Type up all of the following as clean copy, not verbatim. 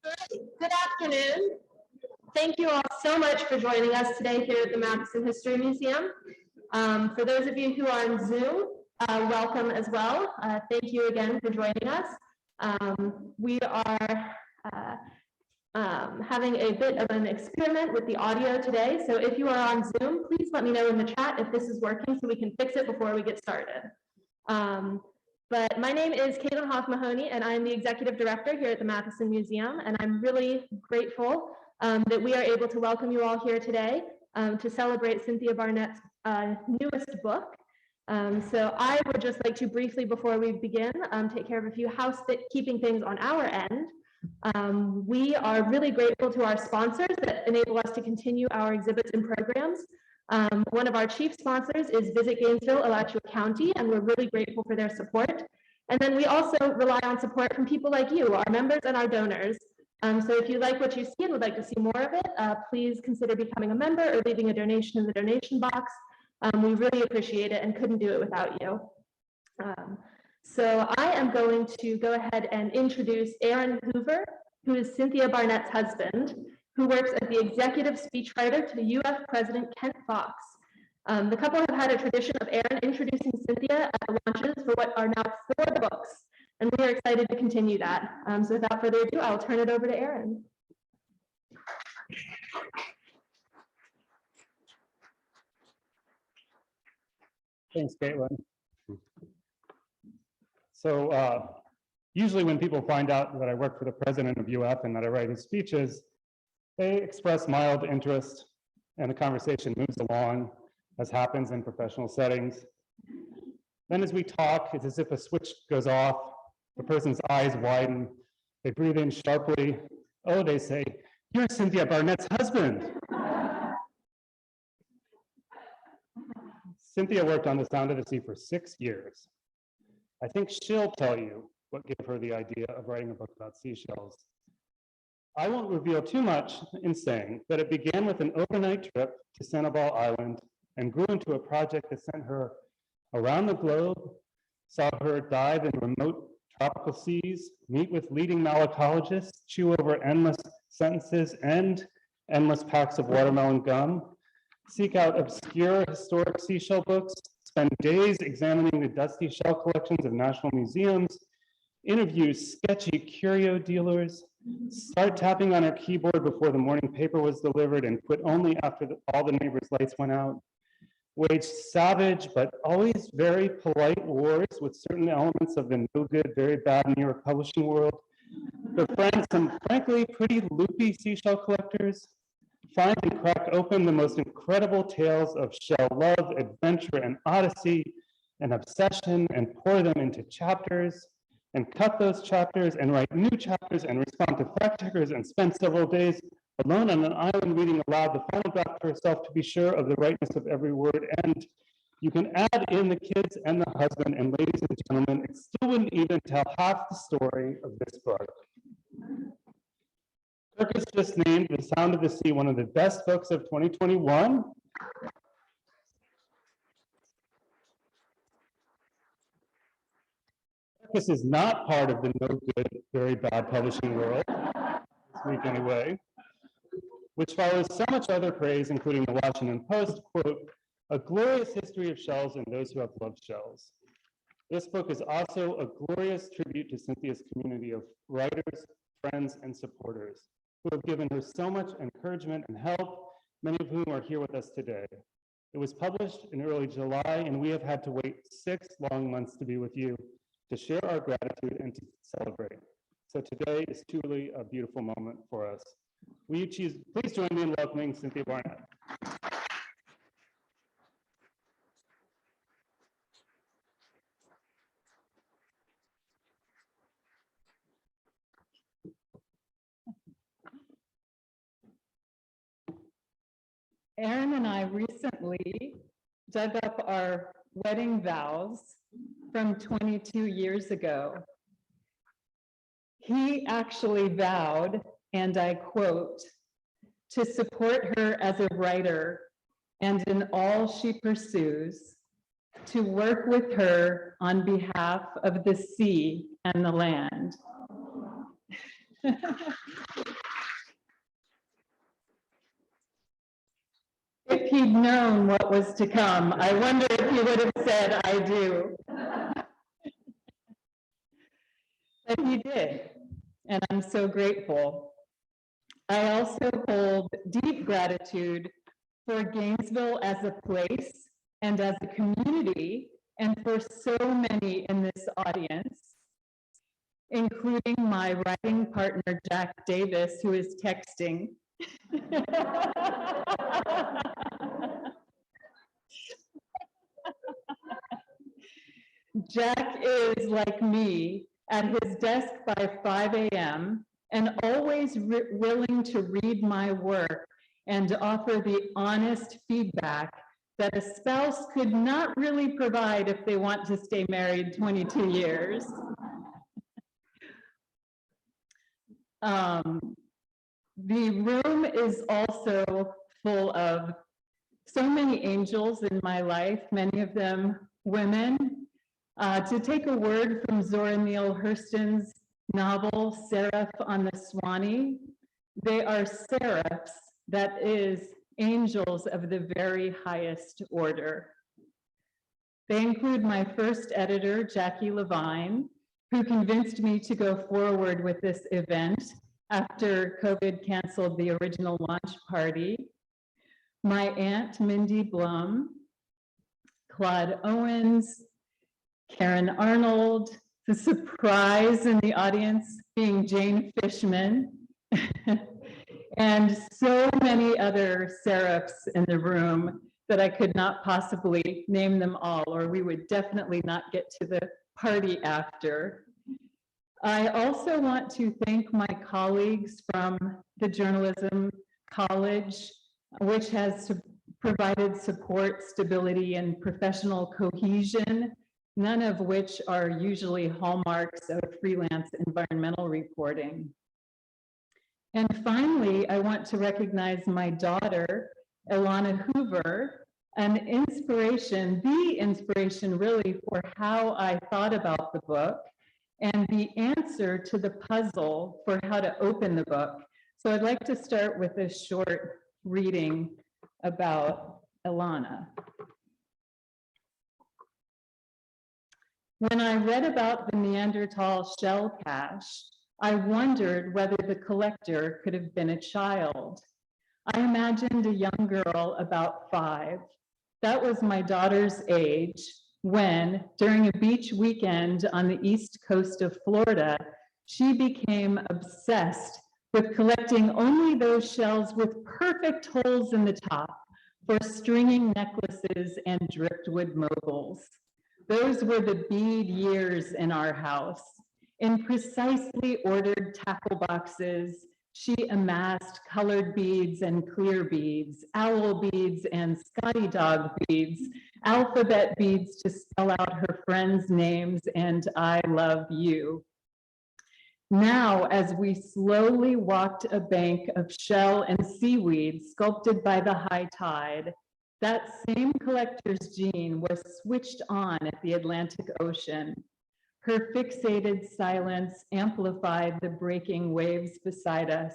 Good afternoon. Thank you all so much for joining us today here at the Madison History Museum. For those of you who are on Zoom, welcome as well. Thank you again for joining us. We are having a bit of an experiment with the audio today. So if you are on Zoom, please let me know in the chat if this is working so we can fix it before we get started. But my name is Caitlin Hoff-Mahoney, and I'm the Executive Director here at the Madison Museum, and I'm really grateful that we are able to welcome you all here today to celebrate Cynthia Barnett's newest book. So I would just like to briefly, before we begin, take care of a few housekeeping things on our end. We are really grateful to our sponsors that enable us to continue our exhibits and programs. One of our chief sponsors is Visit Gainesville, Alachua County, and we're really grateful for their support. And then we also rely on support from people like you, our members and our donors. So if you like what you see and would like to see more of it, please consider becoming a member or leaving a donation in the donation box. We really appreciate it and couldn't do it without you. So I am going to go ahead and introduce Aaron Hoover, who is Cynthia Barnett's husband, who works as the executive speechwriter to UF President Kent Fox. The couple have had a tradition of Aaron introducing Cynthia at the launches for what are now 4 books, and we are excited to continue that. So without further ado, I'll turn it over to Aaron. Thanks, Caitlin. So usually when people find out that I work for the president of UF and that I write his speeches, they express mild interest and the conversation moves along, as happens in professional settings. Then as we talk, it's as if a switch goes off, the person's eyes widen, they breathe in sharply. Oh, they say, "You're Cynthia Barnett's husband." Cynthia worked on The Sound of the Sea for 6 years. I think she'll tell you what gave her the idea of writing a book about seashells. I won't reveal too much in saying that it began with an overnight trip to Sanibel Island and grew into a project that sent her around the globe, saw her dive in remote tropical seas, meet with leading malacologists, chew over endless sentences and endless packs of watermelon gum, seek out obscure historic seashell books, spend days examining the dusty shell collections of national museums, interview sketchy curio dealers, start tapping on her keyboard before the morning paper was delivered and quit only after all the neighbors' lights went out, wage savage but always very polite wars with certain elements of the no good, very bad New York publishing world, befriend some frankly pretty loopy seashell collectors, find and crack open the most incredible tales of shell love, adventure, and odyssey, and obsession, and pour them into chapters, and cut those chapters, and write new chapters, and respond to fact checkers, and spend several days alone on an island reading aloud the final draft to herself to be sure of the rightness of every word. And you can add in the kids and the husband, and ladies and gentlemen, it still wouldn't even tell half the story of this book. Kirkus just named The Sound of the Sea one of the best books of 2021. Kirkus is not part of the no good, very bad publishing world, this week anyway, which follows so much other praise, including the Washington Post, quote, "A glorious history of shells and those who have loved shells." This book is also a glorious tribute to Cynthia's community of writers, friends, and supporters who have given her so much encouragement and help, many of whom are here with us today. It was published in early July, and we have had to wait 6 long months to be with you, to share our gratitude and to celebrate. So today is truly a beautiful moment for us. Will you please join me in welcoming Cynthia Barnett. Aaron and I recently dug up our wedding vows from 22 years ago. He actually vowed, and I quote, to support her as a writer and in all she pursues, to work with her on behalf of the sea and the land. known what was to come, I wonder if he would have said, I do. But he did, and I'm so grateful. I also hold deep gratitude for Gainesville as a place and as a community, and for so many in this audience, including my writing partner, Jack Davis, who is texting. Jack is, like me, at his desk by 5 a.m. and always willing to read my work and offer the honest feedback that a spouse could not really provide if they want to stay married 22 years. The room is also full of so many angels in my life, many of them women. To take a word from Zora Neale Hurston's novel, Seraph on the Swanee, they are seraphs, that is, angels of the very highest order. They include my first editor, Jackie Levine, who convinced me to go forward with this event after COVID canceled the original launch party. My aunt, Mindy Blum, Claude Owens, Karen Arnold, the surprise in the audience being Jane Fishman, and so many other seraphs in the room that I could not possibly name them all, or we would definitely not get to the party after. I also want to thank my colleagues from the Journalism College, which has provided support, stability, and professional cohesion, none of which are usually hallmarks of freelance environmental reporting. And finally, I want to recognize my daughter, Ilana Hoover, an inspiration, the inspiration really for how I thought about the book and the answer to the puzzle for how to open the book. So I'd like to start with a short reading about Ilana. When I read about the Neanderthal shell cache, I wondered whether the collector could have been a child. I imagined a young girl about 5. That was my daughter's age when, during a beach weekend on the east coast of Florida, she became obsessed with collecting only those shells with perfect holes in the top for stringing necklaces and driftwood moguls. Those were the bead years in our house. In precisely ordered tackle boxes, she amassed colored beads and clear beads, owl beads and Scotty dog beads, alphabet beads to spell out her friends' names, and I love you. Now, as we slowly walked a bank of shell and seaweed sculpted by the high tide, that same collector's gene was switched on at the Atlantic Ocean. Her fixated silence amplified the breaking waves beside us,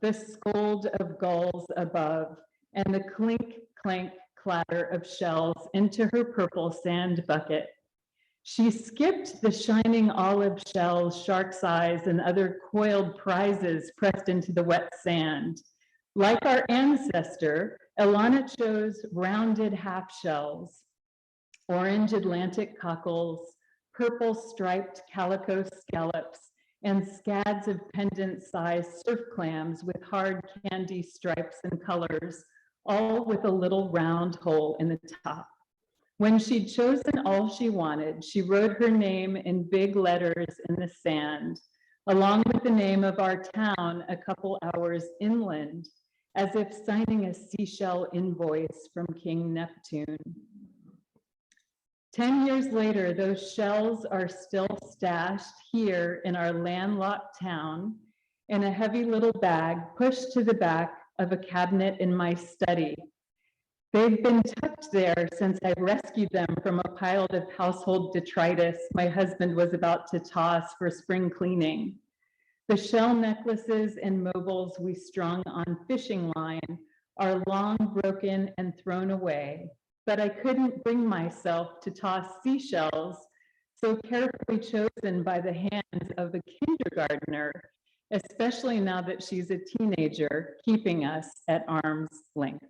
the scold of gulls above, and the clink, clank, clatter of shells into her purple sand bucket. She skipped the shining olive shells, shark's eyes, and other coiled prizes pressed into the wet sand. Like our ancestor, Ilana chose rounded half shells, orange Atlantic cockles, purple striped calico scallops, and scads of pendant-sized surf clams with hard candy stripes and colors, all with a little round hole in the top. When she'd chosen all she wanted, she wrote her name in big letters in the sand, along with the name of our town a couple hours inland, as if signing a seashell invoice from King Neptune. 10 years later, those shells are still stashed here in our landlocked town in a heavy little bag pushed to the back of a cabinet in my study. They've been tucked there since I rescued them from a pile of household detritus my husband was about to toss for spring cleaning. The shell necklaces and moguls we strung on fishing line are long broken and thrown away, but I couldn't bring myself to toss seashells so carefully chosen by the hands of a kindergartner, especially now that she's a teenager, keeping us at arm's length.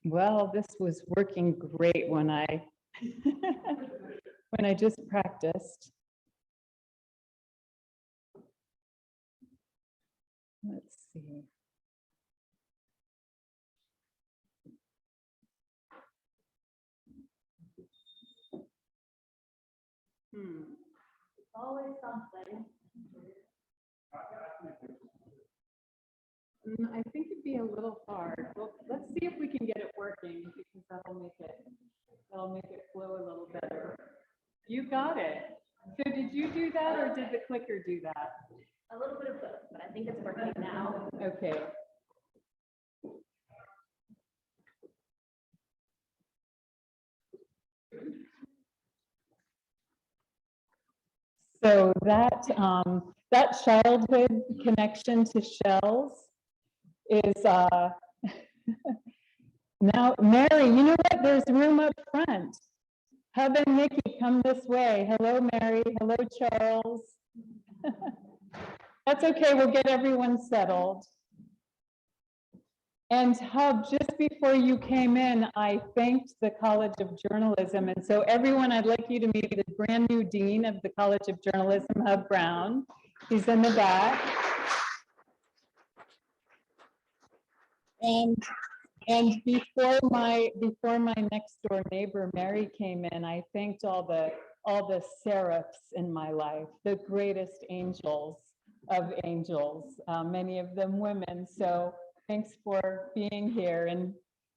Well, this was working great when I when I just practiced. Let's see. Always something. I think it'd be a little hard. Well, let's see if we can get it working because that'll make it flow a little better. You got it. So did you do that or did the clicker do that? A little bit of both, but I think it's working now. Okay. So that childhood connection to shells is now, Mary, you know what? There's room up front. Hub and Nikki, come this way. Hello, Mary. Hello, Charles. That's okay. We'll get everyone settled. And Hub, just before you came in, I thanked the College of Journalism. And so everyone, I'd like you to meet the brand new Dean of the College of Journalism, Hub Brown. He's in the back. And before my next door neighbor, Mary, came in, I thanked all the seraphs in my life, the greatest angels of angels, many of them women. So thanks for being here, and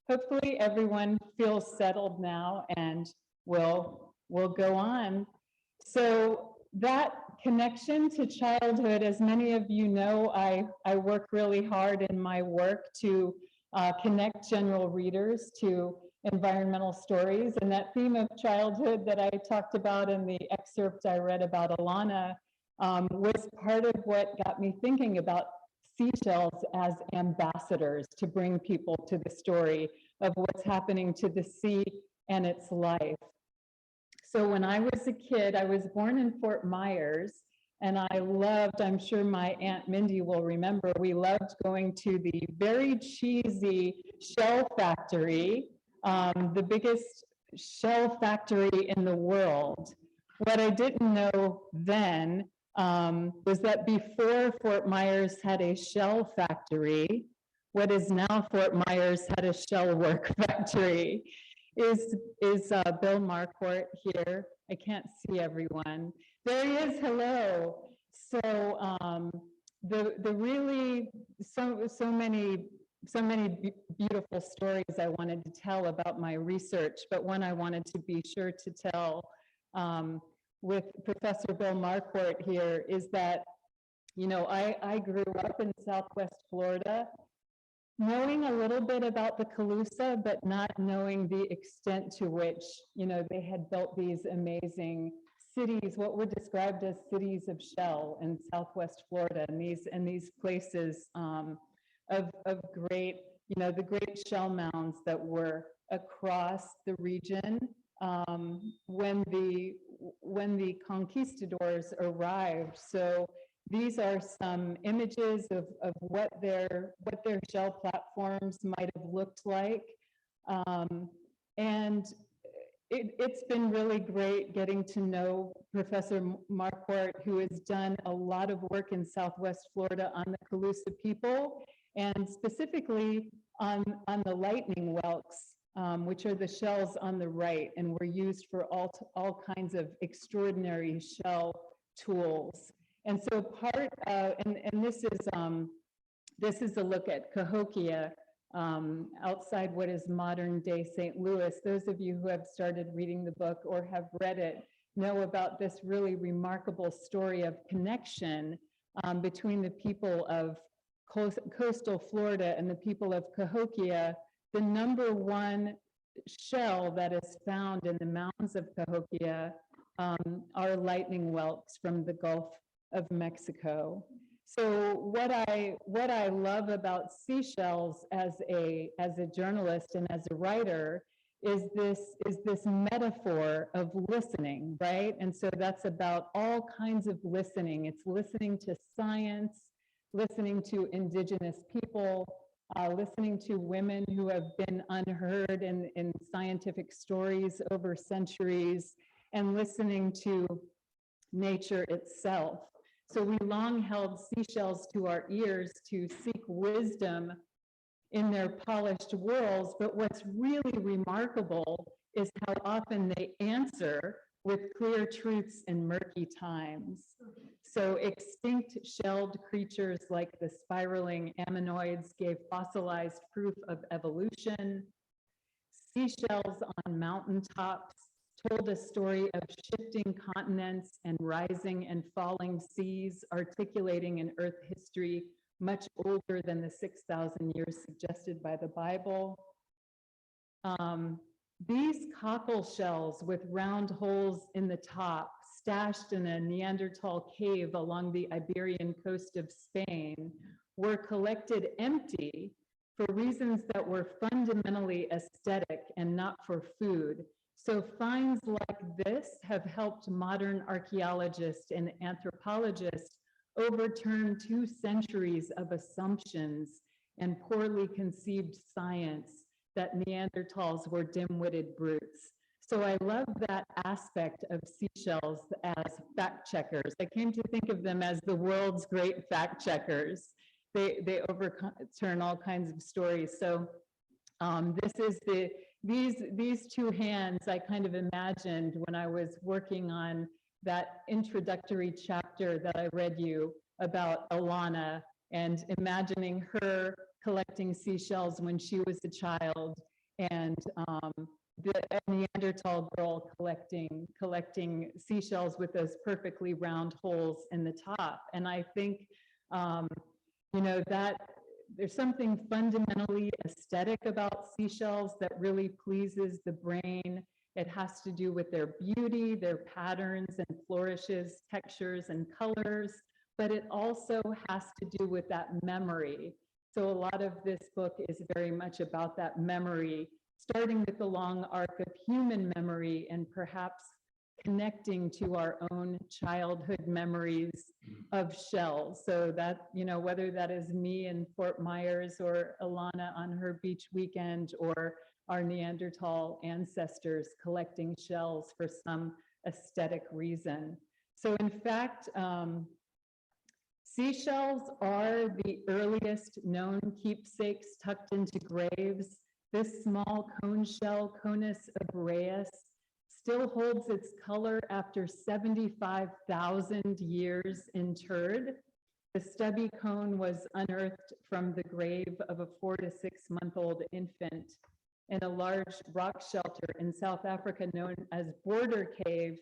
hopefully everyone feels settled now and we'll go on. So that connection to childhood, as many of you know, I work really hard in my work to connect general readers to environmental stories, and that theme of childhood that I talked about in the excerpt I read about Alana was part of what got me thinking about seashells as ambassadors to bring people to the story of what's happening to the sea and its life. So when I was a kid, I was born in Fort Myers, and I loved, I'm sure my Aunt Mindy will remember, we loved going to the very cheesy shell factory, the biggest shell factory in the world. What I didn't know then was that before Fort Myers had a shell factory, what is now Fort Myers had a shell work factory. Is Bill Marquardt here? I can't see everyone. There he is, hello. So the really, so many beautiful stories I wanted to tell about my research, but one I wanted to be sure to tell with Professor Bill Marquardt here is that, you know, I grew up in Southwest Florida, knowing a little bit about the Calusa, but not knowing the extent to which, you know, they had built these amazing cities, what were described as cities of shell in Southwest Florida, and these places of great, you know, the great shell mounds that were across the region when the conquistadors arrived. So these are some images of what their shell platforms might have looked like. And it's been really great getting to know Professor Marquardt, who has done a lot of work in Southwest Florida on the Calusa people, and specifically on the lightning whelks, which are the shells on the right, and were used for all kinds of extraordinary shell tools. And so part, and this is a look at Cahokia, outside what is modern day St. Louis. Those of you who have started reading the book or have read it know about this really remarkable story of connection between the people of coastal Florida and the people of Cahokia. The #1 shell that is found in the mountains of Cahokia are lightning whelks from the Gulf of Mexico. So what I love about seashells as a journalist and as a writer is this metaphor of listening, right? And so that's about all kinds of listening. It's listening to science, listening to indigenous people, listening to women who have been unheard in scientific stories over centuries, and listening to nature itself. So we long held seashells to our ears to seek wisdom in their polished worlds, but what's really remarkable is how often they answer with clear truths in murky times. So extinct shelled creatures like the spiraling ammonoids gave fossilized proof of evolution. Seashells on mountaintops told a story of shifting continents and rising and falling seas, articulating an Earth history much older than the 6,000 years suggested by the Bible. These cockle shells with round holes in the top, stashed in a Neanderthal cave along the Iberian coast of Spain, were collected empty for reasons that were fundamentally aesthetic and not for food. So finds like this have helped modern archaeologists and anthropologists overturn 2 centuries of assumptions and poorly conceived science that Neanderthals were dim-witted brutes. So I love that aspect of seashells as fact checkers. I came to think of them as the world's great fact checkers. They overturn all kinds of stories. So this is these 2 hands I kind of imagined when I was working on that introductory chapter that I read you about Alana, and imagining her collecting seashells when she was a child, and the Neanderthal girl collecting seashells with those perfectly round holes in the top. And I think, you know, that there's something fundamentally aesthetic about seashells that really pleases the brain. It has to do with their beauty, their patterns and flourishes, textures and colors, but it also has to do with that memory. So a lot of this book is very much about that memory, starting with the long arc of human memory and perhaps connecting to our own childhood memories of shells. So that, you know, whether that is me in Fort Myers or Alana on her beach weekend, or our Neanderthal ancestors collecting shells for some aesthetic reason. So in fact, seashells are the earliest known keepsakes tucked into graves. This small cone shell, Conus abreus, still holds its color after 75,000 years interred. The stubby cone was unearthed from the grave of a 4 to 6 month old infant in a large rock shelter in South Africa known as Border Cave,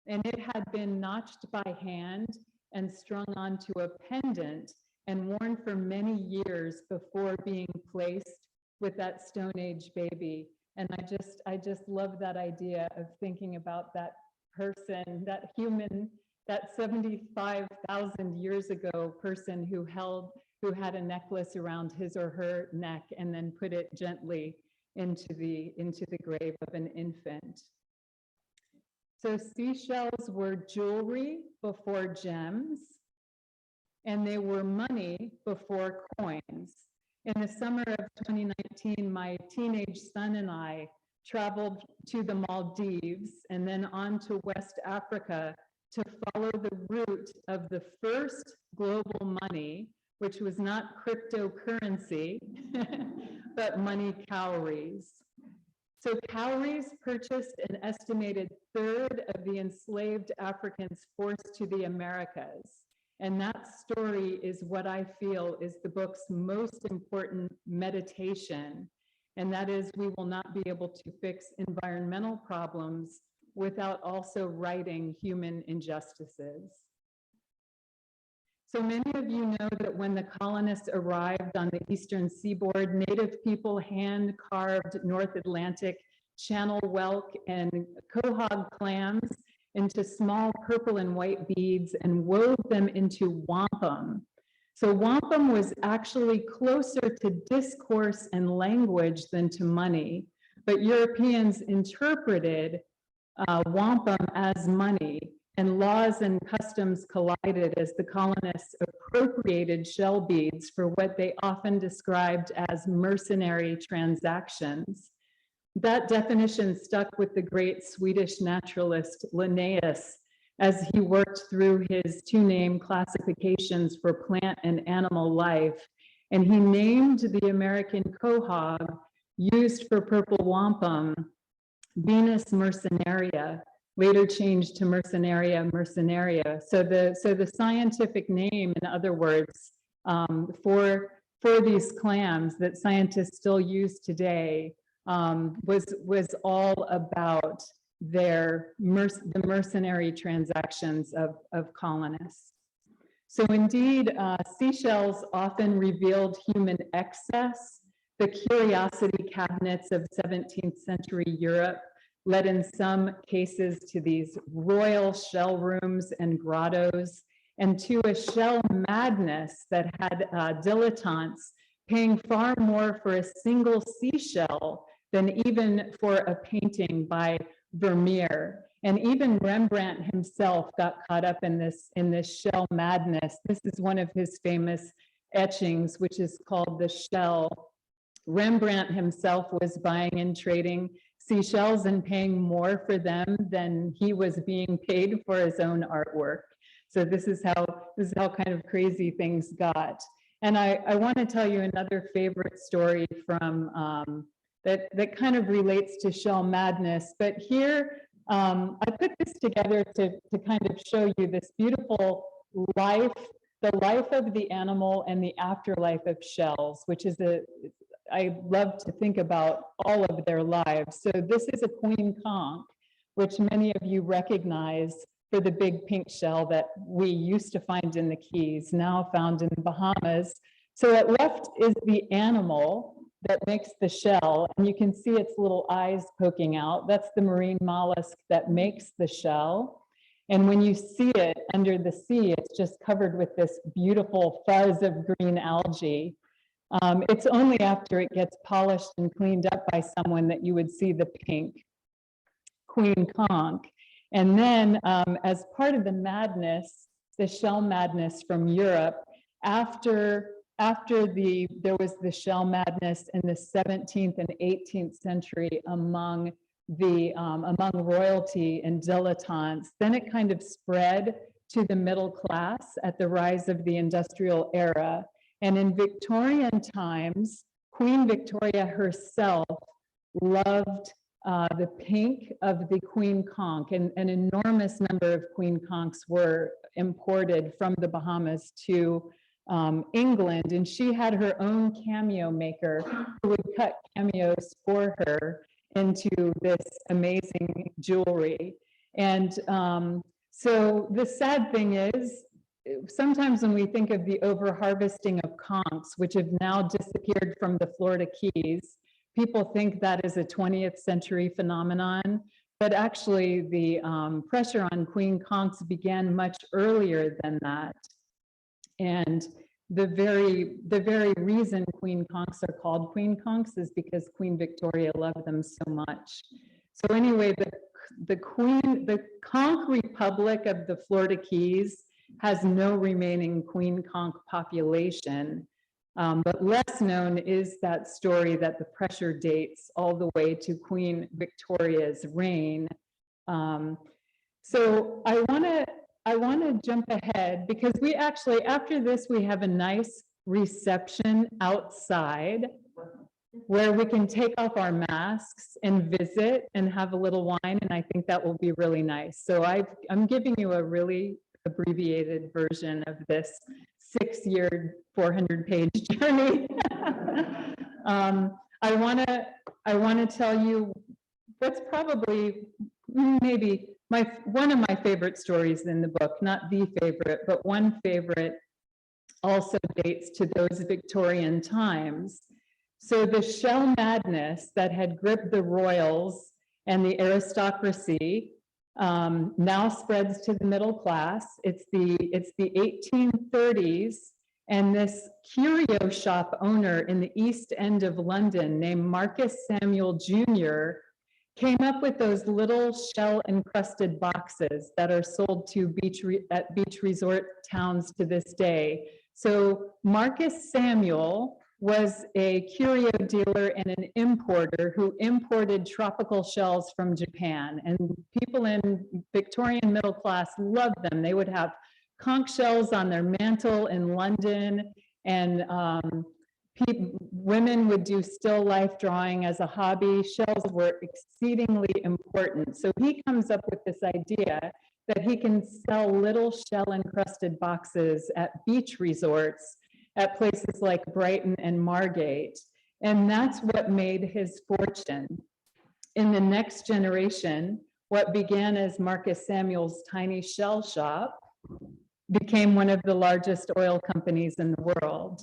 and it had been notched by hand and strung onto a pendant and worn for many years before being placed with that Stone Age baby. And I just love that idea of thinking about that person, that human, that 75,000 years ago person who had a necklace around his or her neck and then put it gently into the grave of an infant. So seashells were jewelry before gems, and they were money before coins. In the summer of 2019, my teenage son and I traveled to the Maldives and then on to West Africa to follow the route of the first global money, which was not cryptocurrency, but money cowries. So cowries purchased an estimated 1/3 of the enslaved Africans forced to the Americas. And that story is what I feel is the book's most important meditation. And that is, we will not be able to fix environmental problems without also righting human injustices. So many of you know that when the colonists arrived on the eastern seaboard, Native people hand-carved North Atlantic channel whelk and quahog clams into small purple and white beads and wove them into wampum. So wampum was actually closer to discourse and language than to money, but Europeans interpreted wampum as money, and laws and customs collided as the colonists appropriated shell beads for what they often described as mercenary transactions. That definition stuck with the great Swedish naturalist Linnaeus as he worked through his two-name classifications for plant and animal life, and he named the American quahog used for purple wampum Venus mercenaria, later changed to Mercenaria mercenaria. So the scientific name, in other words, for these clams that scientists still use today was all about the mercenary transactions of colonists. So indeed, seashells often revealed human excess. The curiosity cabinets of 17th century Europe led in some cases to these royal shell rooms and grottos, and to a shell madness that had dilettantes paying far more for a single seashell than even for a painting by Vermeer. And even Rembrandt himself got caught up in this shell madness. This is one of his famous etchings, which is called The Shell. Rembrandt himself was buying and trading seashells and paying more for them than he was being paid for his own artwork. So this is how kind of crazy things got. And I want to tell you another favorite story from that kind of relates to shell madness. But here I put this together to kind of show you this beautiful life, the life of the animal and the afterlife of shells, which is I love to think about all of their lives. So this is a queen conch, which many of you recognize for the big pink shell that we used to find in the Keys, now found in the Bahamas. So at left is the animal that makes the shell, and you can see its little eyes poking out. That's the marine mollusk that makes the shell. And when you see it under the sea, it's just covered with this beautiful fuzz of green algae. It's only after it gets polished and cleaned up by someone that you would see the pink queen conch. And then as part of the madness, the shell madness from Europe, after there was the shell madness in the 17th and 18th century among royalty and dilettantes, then it kind of spread to the middle class at the rise of the industrial era. And in Victorian times, Queen Victoria herself loved the pink of the queen conch, and an enormous number of queen conchs were imported from the Bahamas to England, and she had her own cameo maker who would cut cameos for her into this amazing jewelry. And so the sad thing is, sometimes when we think of the over-harvesting of conchs, which have now disappeared from the Florida Keys, people think that is a 20th century phenomenon, but actually the pressure on queen conchs began much earlier than that. And the very reason queen conchs are called queen conchs is because Queen Victoria loved them so much. So anyway, the conch republic of the Florida Keys has no remaining queen conch population, but less known is that story that the pressure dates all the way to Queen Victoria's reign. So I want to jump ahead because we actually, after this, we have a nice reception outside where we can take off our masks and visit and have a little wine, and I think that will be really nice. So I'm giving you a really abbreviated version of this 6-year, 400-page journey. I want to tell you what's probably maybe one of my favorite stories in the book, not the favorite, but one favorite also dates to those Victorian times. So the shell madness that had gripped the royals and the aristocracy now spreads to the middle class. It's the 1830s, and this curio shop owner in the East End of London named Marcus Samuel Jr. came up with those little shell-encrusted boxes that are sold to at beach resort towns to this day. So Marcus Samuel was a curio dealer and an importer who imported tropical shells from Japan. And people in Victorian middle class loved them. They would have conch shells on their mantle in London, and women would do still life drawing as a hobby. Shells were exceedingly important. So he comes up with this idea that he can sell little shell-encrusted boxes at beach resorts at places like Brighton and Margate. And that's what made his fortune. In the next generation, what began as Marcus Samuel's tiny shell shop became one of the largest oil companies in the world.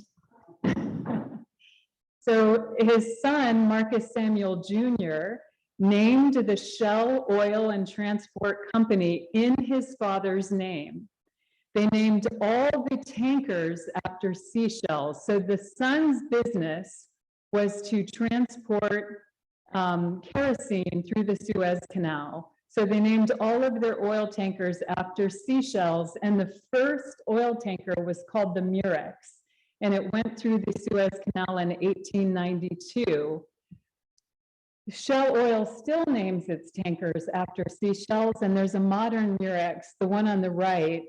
So his son, Marcus Samuel Jr., named the Shell Oil and Transport Company in his father's name. They named all the tankers after seashells. So the son's business was to transport kerosene through the Suez Canal. So they named all of their oil tankers after seashells, and the first oil tanker was called the Murex, and it went through the Suez Canal in 1892. Shell Oil still names its tankers after seashells, and there's a modern Murex. The one on the right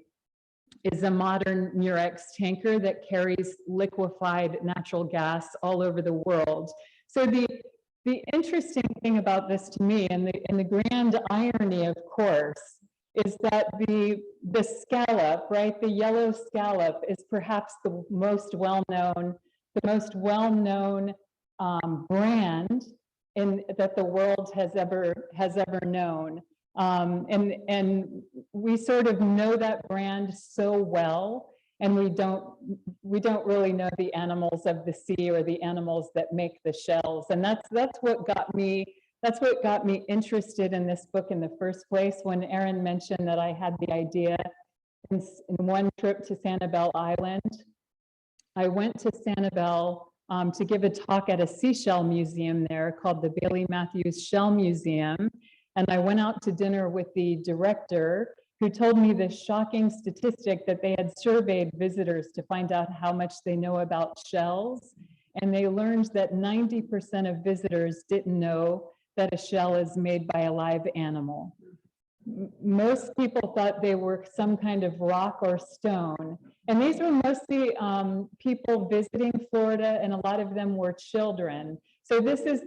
is a modern Murex tanker that carries liquefied natural gas all over the world. So the interesting thing about this to me, and the grand irony, of course, is that the scallop, right, the yellow scallop, is perhaps the most well-known brand that the world has ever known. And we sort of know that brand so well, and we don't really know the animals of the sea or the animals that make the shells. And that's what got me interested in this book in the first place. When Erin mentioned that I had the idea in one trip to Sanibel Island, I went to Sanibel to give a talk at a seashell museum there called the Bailey Matthews Shell Museum. And I went out to dinner with the director, who told me this shocking statistic that they had surveyed visitors to find out how much they know about shells. And they learned that 90% of visitors didn't know that a shell is made by a live animal. Most people thought they were some kind of rock or stone. And these were mostly people visiting Florida, and a lot of them were children. So this is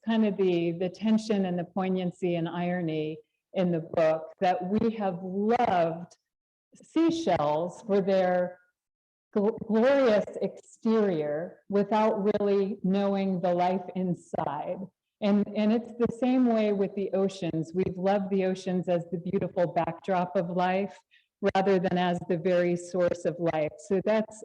kind of the tension and the poignancy and irony in the book, that we have loved seashells for their glorious exterior without really knowing the life inside. And it's the same way with the oceans. We've loved the oceans as the beautiful backdrop of life rather than as the very source of life. So that's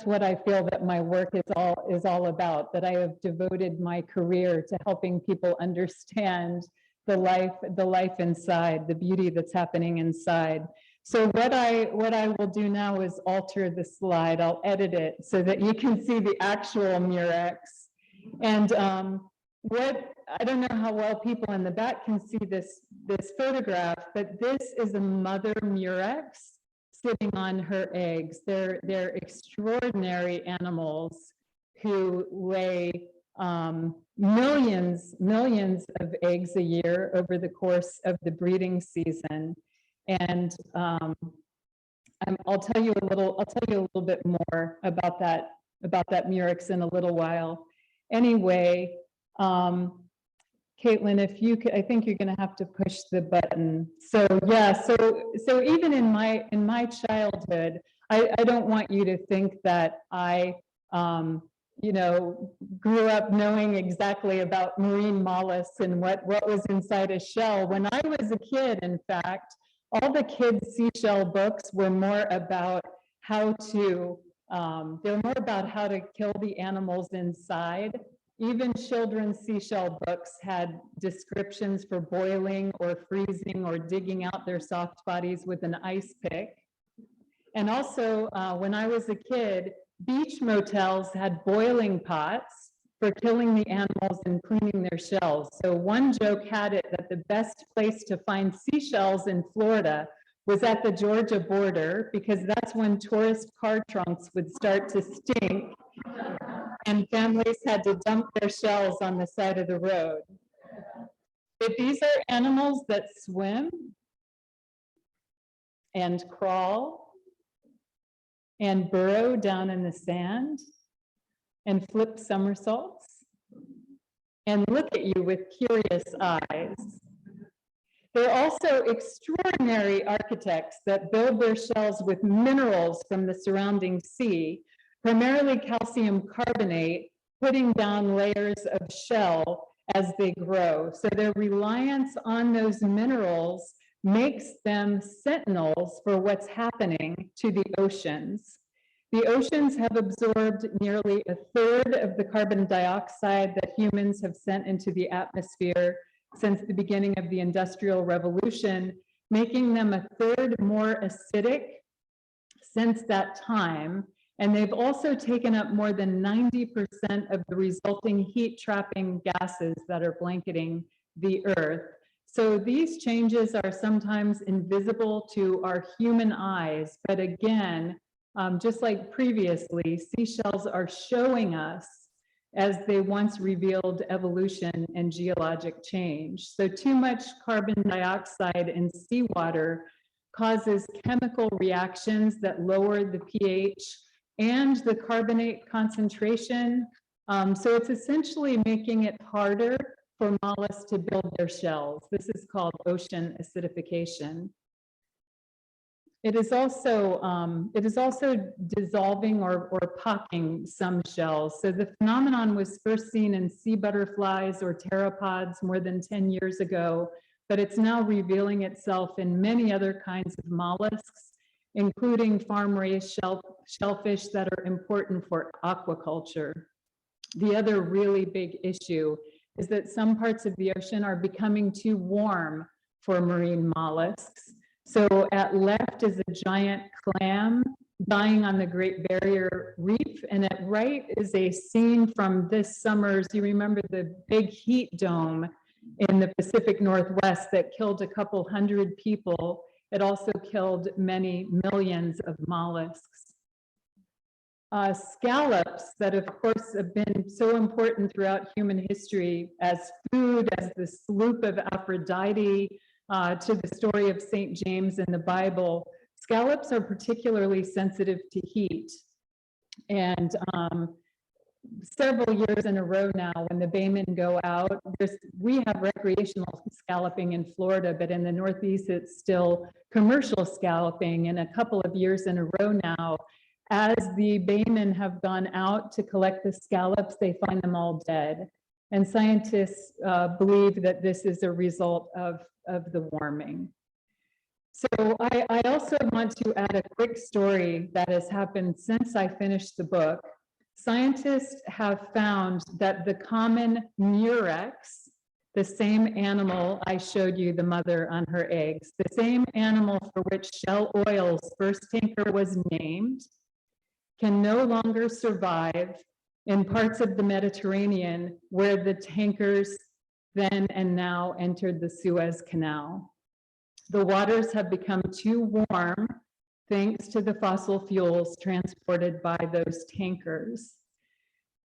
what I feel that my work is all about, that I have devoted my career to helping people understand the life inside, the beauty that's happening inside. So what I will do now is alter the slide. I'll edit it so that you can see the actual Murex. And I don't know how well people in the back can see this photograph, but this is a mother Murex sitting on her eggs. They're extraordinary animals who lay millions of eggs a year over the course of the breeding season. And I'll tell you a little bit more about that Murex in a little while. Anyway, Caitlin, if you could, I think you're going to have to push the button. So yeah, so even in my childhood, I don't want you to think that I grew up knowing exactly about marine mollusks and what was inside a shell. When I was a kid, in fact, all the kids' seashell books were more about how to kill the animals inside. Even children's seashell books had descriptions for boiling or freezing or digging out their soft bodies with an ice pick. And also, when I was a kid, beach motels had boiling pots for killing the animals and cleaning their shells. So one joke had it that the best place to find seashells in Florida was at the Georgia border, because that's when tourist car trunks would start to stink and families had to dump their shells on the side of the road. But these are animals that swim and crawl and burrow down in the sand and flip somersaults and look at you with curious eyes. They're also extraordinary architects that build their shells with minerals from the surrounding sea, primarily calcium carbonate, putting down layers of shell as they grow. So their reliance on those minerals makes them sentinels for what's happening to the oceans. The oceans have absorbed nearly a third of the carbon dioxide that humans have sent into the atmosphere since the beginning of the Industrial Revolution, making them a third more acidic since that time. And they've also taken up more than 90% of the resulting heat-trapping gases that are blanketing the Earth. So these changes are sometimes invisible to our human eyes, but again, just like previously, seashells are showing us as they once revealed evolution and geologic change. So too much carbon dioxide in seawater causes chemical reactions that lower the pH and the carbonate concentration. So it's essentially making it harder for mollusks to build their shells. This is called ocean acidification. It is also dissolving or pocking some shells. So the phenomenon was first seen in sea butterflies or pteropods more than 10 years ago, but it's now revealing itself in many other kinds of mollusks, including farm-raised shellfish that are important for aquaculture. The other really big issue is that some parts of the ocean are becoming too warm for marine mollusks. So at left is a giant clam dying on the Great Barrier Reef, and at right is a scene from this summer's, you remember the big heat dome in the Pacific Northwest that killed a couple hundred people. It also killed many millions of mollusks. Scallops that of course have been so important throughout human history as food, as the sloop of Aphrodite, to the story of St. James in the Bible. Scallops are particularly sensitive to heat. And several years in a row now, when the baymen go out, we have recreational scalloping in Florida, but in the Northeast, it's still commercial scalloping. And a couple of years in a row now, as the baymen have gone out to collect the scallops, they find them all dead. And scientists believe that this is a result of the warming. So I also want to add a quick story that has happened since I finished the book. Scientists have found that the common Murex, the same animal I showed you the mother on her eggs, the same animal for which Shell Oil's first tanker was named, can no longer survive in parts of the Mediterranean where the tankers then and now entered the Suez Canal. The waters have become too warm thanks to the fossil fuels transported by those tankers.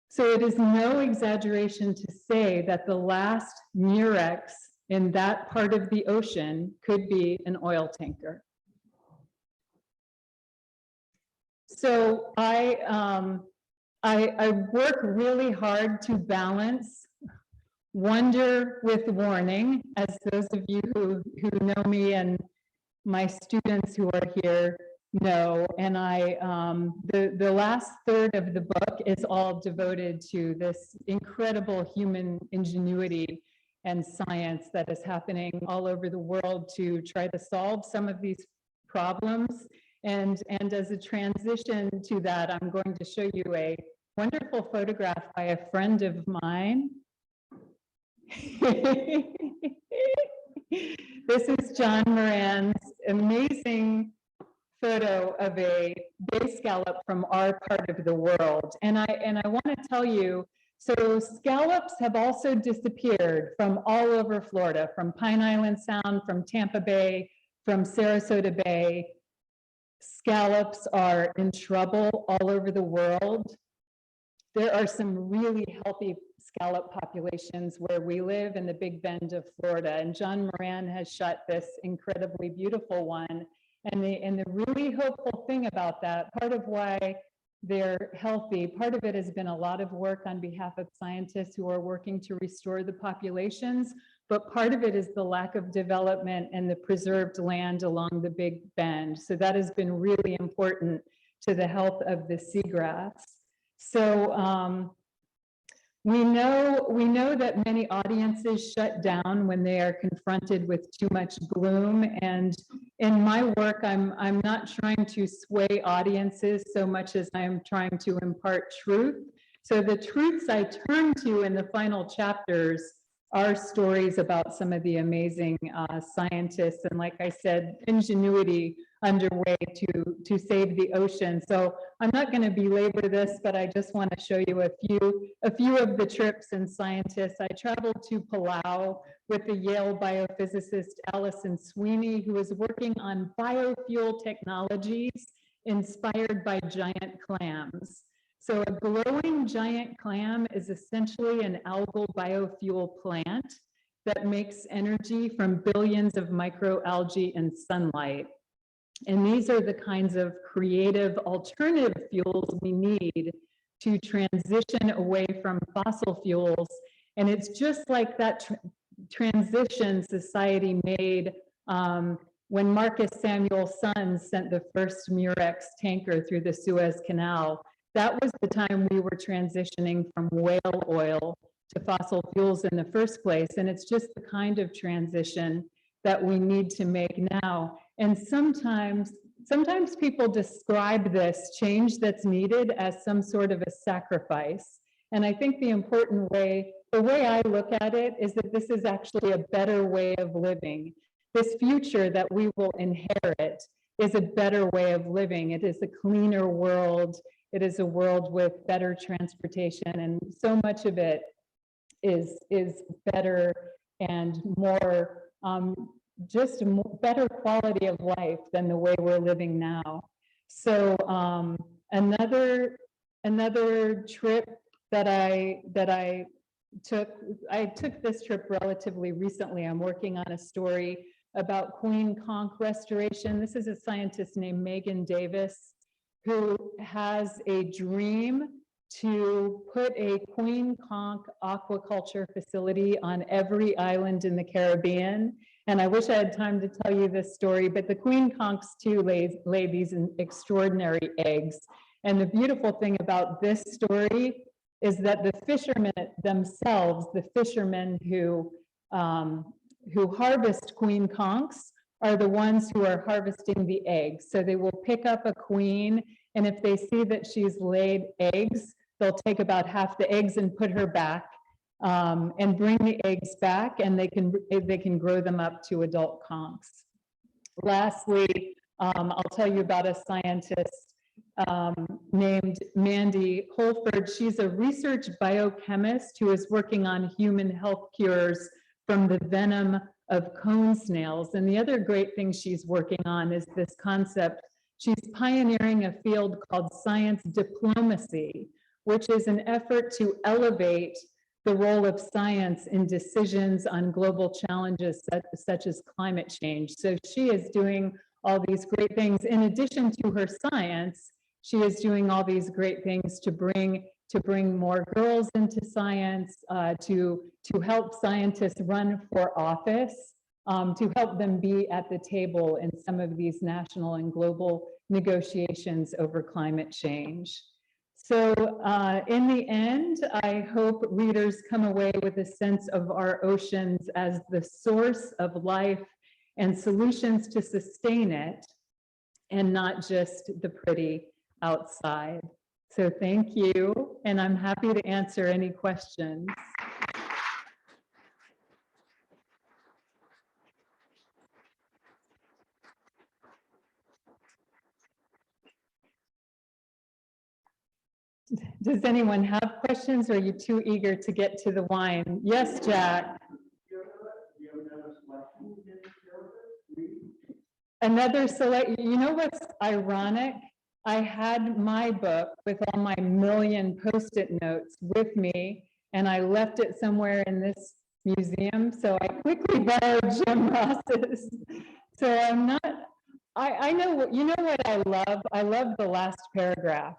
So it is no exaggeration to say that the last Murex in that part of the ocean could be an oil tanker. So I work really hard to balance wonder with warning, as those of you who know me and my students who are here know. And the last third of the book is all devoted to this incredible human ingenuity and science that is happening all over the world to try to solve some of these problems. And as a transition to that, I'm going to show you a wonderful photograph by a friend of mine. This is John Moran's amazing photo of a bay scallop from our part of the world. And I want to tell you, so scallops have also disappeared from all over Florida, from Pine Island Sound, from Tampa Bay, from Sarasota Bay. Scallops are in trouble all over the world. There are some really healthy scallop populations where we live in the Big Bend of Florida, and John Moran has shot this incredibly beautiful one. And the really hopeful thing about that, part of why they're healthy, part of it has been a lot of work on behalf of scientists who are working to restore the populations, but part of it is the lack of development and the preserved land along the Big Bend. So that has been really important to the health of the seagrass. So we know that many audiences shut down when they are confronted with too much gloom. And in my work, I'm not trying to sway audiences so much as I'm trying to impart truth. So the truths I turn to in the final chapters are stories about some of the amazing scientists and, like I said, ingenuity underway to save the ocean. So I'm not going to belabor this, but I just want to show you a few of the trips and scientists. I traveled to Palau with the Yale biophysicist Alison Sweeney, who is working on biofuel technologies inspired by giant clams. So a glowing giant clam is essentially an algal biofuel plant that makes energy from billions of microalgae and sunlight. And these are the kinds of creative alternative fuels we need to transition away from fossil fuels. And it's just like that transition society made when Marcus Samuel Sons sent the first Murex tanker through the Suez Canal. That was the time we were transitioning from whale oil to fossil fuels in the first place. And it's just the kind of transition that we need to make now. And sometimes people describe this change that's needed as some sort of a sacrifice. And I think the way I look at it is that this is actually a better way of living. This future that we will inherit is a better way of living. It is a cleaner world. It is a world with better transportation, and so much of it is better and more, just better quality of life than the way we're living now. So another trip that I took this trip relatively recently. I'm working on a story about Queen Conch restoration. This is a scientist named Megan Davis, who has a dream to put a Queen Conch aquaculture facility on every island in the Caribbean. And I wish I had time to tell you this story, but the Queen Conchs too lay these extraordinary eggs. And the beautiful thing about this story is that the fishermen themselves, the fishermen who harvest Queen Conchs, are the ones who are harvesting the eggs. So they will pick up a queen, and if they see that she's laid eggs, they'll take about half the eggs and put her back and bring the eggs back, and they can grow them up to adult conchs. Lastly, I'll tell you about a scientist named Mandy Holford. She's a research biochemist who is working on human health cures from the venom of cone snails. And the other great thing she's working on is this concept. She's pioneering a field called science diplomacy, which is an effort to elevate the role of science in decisions on global challenges such as climate change. So she is doing all these great things. In addition to her science, she is doing all these great things to bring more girls into science, to help scientists run for office, to help them be at the table in some of these national and global negotiations over climate change. So in the end, I hope readers come away with a sense of our oceans as the source of life and solutions to sustain it, and not just the pretty outside. So thank you, and I'm happy to answer any questions. Does anyone have questions, or are you too eager to get to the wine? Yes, Jack. Another select, you know what's ironic? I had my book with all my million Post-it notes with me, and I left it somewhere in this museum, so I quickly borrowed Jim Ross's. So I'm not, I know, you know what I love? I love the last paragraph.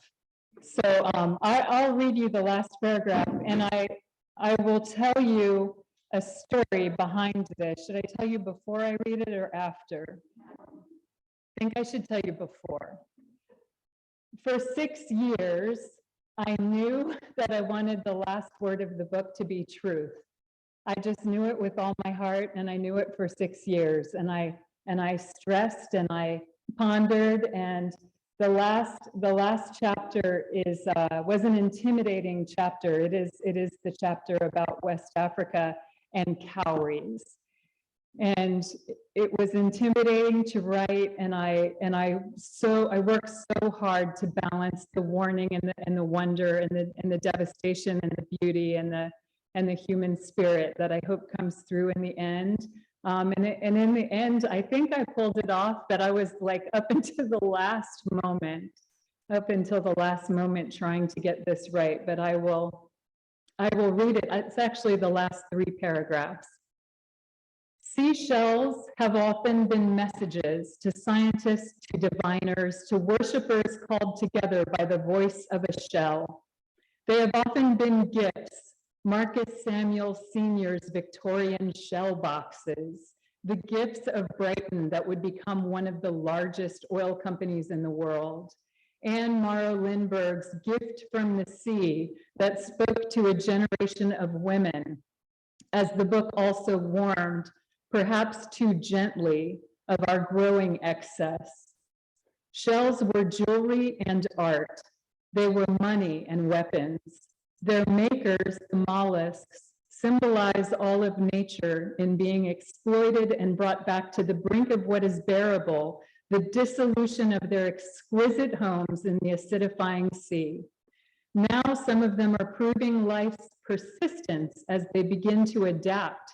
So I'll read you the last paragraph, and I will tell you a story behind this. Should I tell you before I read it or after? I think I should tell you before. For 6 years, I knew that I wanted the last word of the book to be truth. I just knew it with all my heart, and I knew it for 6 years. And I stressed and I pondered, and the last chapter was an intimidating chapter. It is the chapter about West Africa and cowries. And it was intimidating to write, and I worked so hard to balance the warning and the wonder and the devastation and the beauty and the human spirit that I hope comes through in the end. And in the end, I think I pulled it off, but I was like up until the last moment trying to get this right. But I will read it. It's actually the last 3 paragraphs. Seashells have often been messages to scientists, to diviners, to worshipers called together by the voice of a shell. They have often been gifts, Marcus Samuel Sr.'s Victorian shell boxes, the gifts of Brighton that would become one of the largest oil companies in the world, Anne Morrow Lindbergh's gift from the sea that spoke to a generation of women, as the book also warned, perhaps too gently, of our growing excess. Shells were jewelry and art. They were money and weapons. Their makers, the mollusks, symbolize all of nature in being exploited and brought back to the brink of what is bearable, the dissolution of their exquisite homes in the acidifying sea. Now some of them are proving life's persistence as they begin to adapt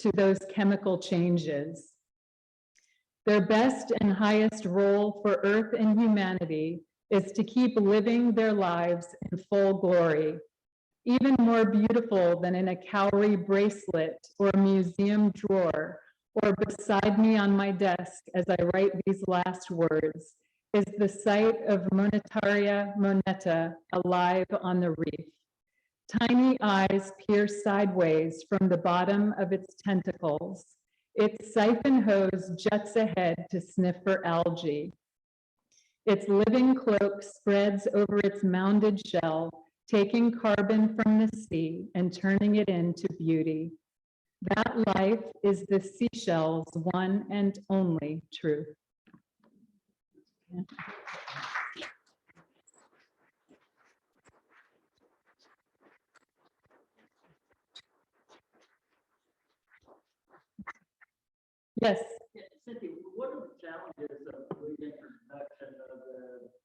to those chemical changes. Their best and highest role for Earth and humanity is to keep living their lives in full glory, even more beautiful than in a cowrie bracelet or museum drawer, or beside me on my desk as I write these last words, is the sight of Monetaria moneta alive on the reef. Tiny eyes peer sideways from the bottom of its tentacles. Its siphon hose juts ahead to sniff for algae. Its living cloak spreads over its mounded shell, taking carbon from the sea and turning it into beauty. That life is the seashell's one and only truth. Yeah. Yes. Cynthia, what are the challenges of the reintroduction of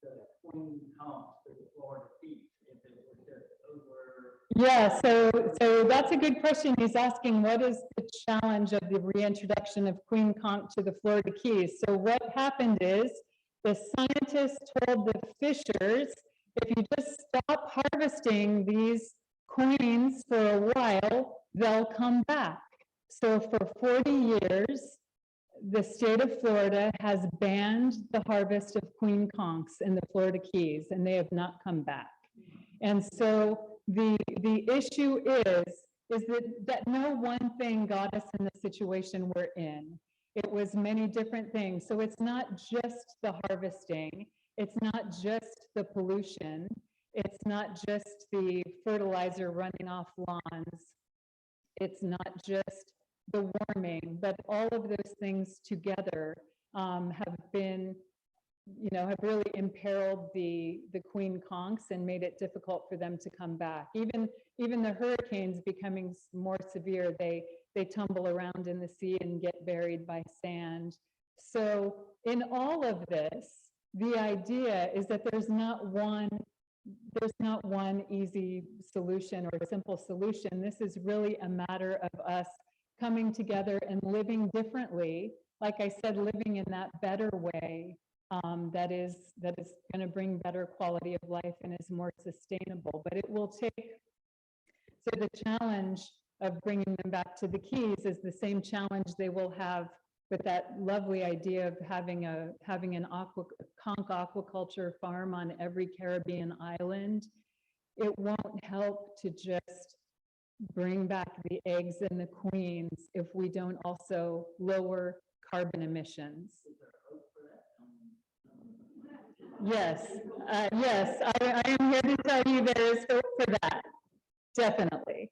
the queen conch to the Florida Keys if it was just over? Yeah, so that's a good question. He's asking what is the challenge of the reintroduction of queen conch to the Florida Keys. So what happened is the scientists told the fishers, if you just stop harvesting these queens for a while, they'll come back. So for 40 years, the state of Florida has banned the harvest of queen conchs in the Florida Keys, and they have not come back. And so the issue is that no one thing got us in the situation we're in. It was many different things. So it's not just the harvesting, it's not just the pollution, it's not just the fertilizer running off lawns, it's not just the warming, but all of those things together have been have really imperiled the queen conchs and made it difficult for them to come back. Even the hurricanes becoming more severe, they tumble around in the sea and get buried by sand. So in all of this, the idea is that there's not one easy solution or simple solution. This is really a matter of us coming together and living differently. Like I said, living in that better way that is going to bring better quality of life and is more sustainable. But it will take, so the challenge of bringing them back to the Keys is the same challenge they will have with that lovely idea of having an conch aquaculture farm on every Caribbean island. It won't help to just bring back the eggs and the queens if we don't also lower carbon emissions. Yes, yes, I am here to tell you there is hope for that. Definitely.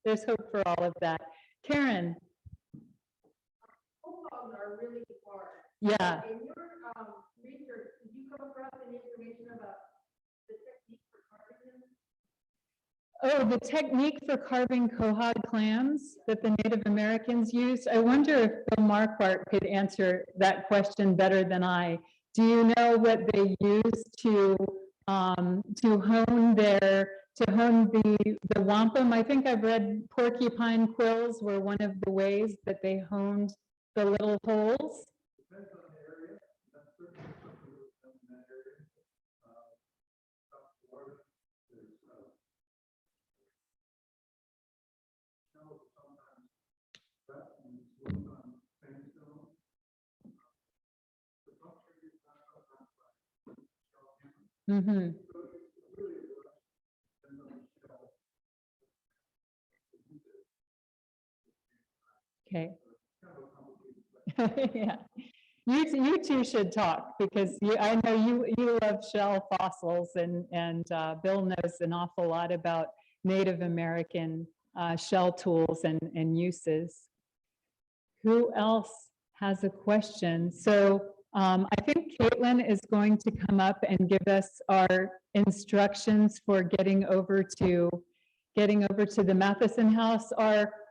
There's hope for all of that. Karen. Bulldogs are really hard. Yeah. In your research, did you come across any information about the technique for carving them? Oh, the technique for carving quahog clams that the Native Americans used. I wonder if Bill Marquardt could answer that question better than I. Do you know what they used to hone the wampum? I think I've read porcupine quills were one of the ways that they honed the little holes. Depends on the area. That's certainly something that's done in that area. South Florida, there's shells sometimes wrapped and worked on sandstone. The puncture is not sometimes like shell hammer. Mm-hmm. So it's really depends on the shell. Okay. It's kind of a complicated question. Yeah. You two should talk because I know you love shell fossils and Bill knows an awful lot about Native American shell tools and uses. Who else has a question? So I think Caitlin is going to come up and give us our instructions for getting over to the Matheson House.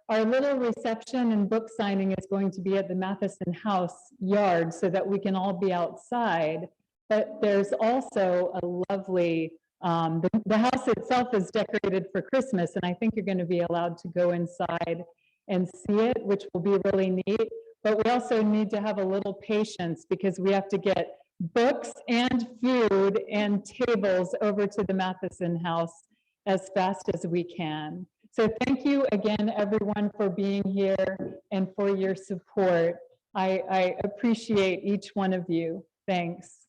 Our little reception and book signing is going to be at the Matheson House yard so that we can all be outside. But there's also a lovely, the house itself is decorated for Christmas, and I think you're going to be allowed to go inside and see it, which will be really neat. But we also need to have a little patience because we have to get books and food and tables over to the Matheson House as fast as we can. So thank you again, everyone, for being here and for your support. I appreciate each one of you. Thanks.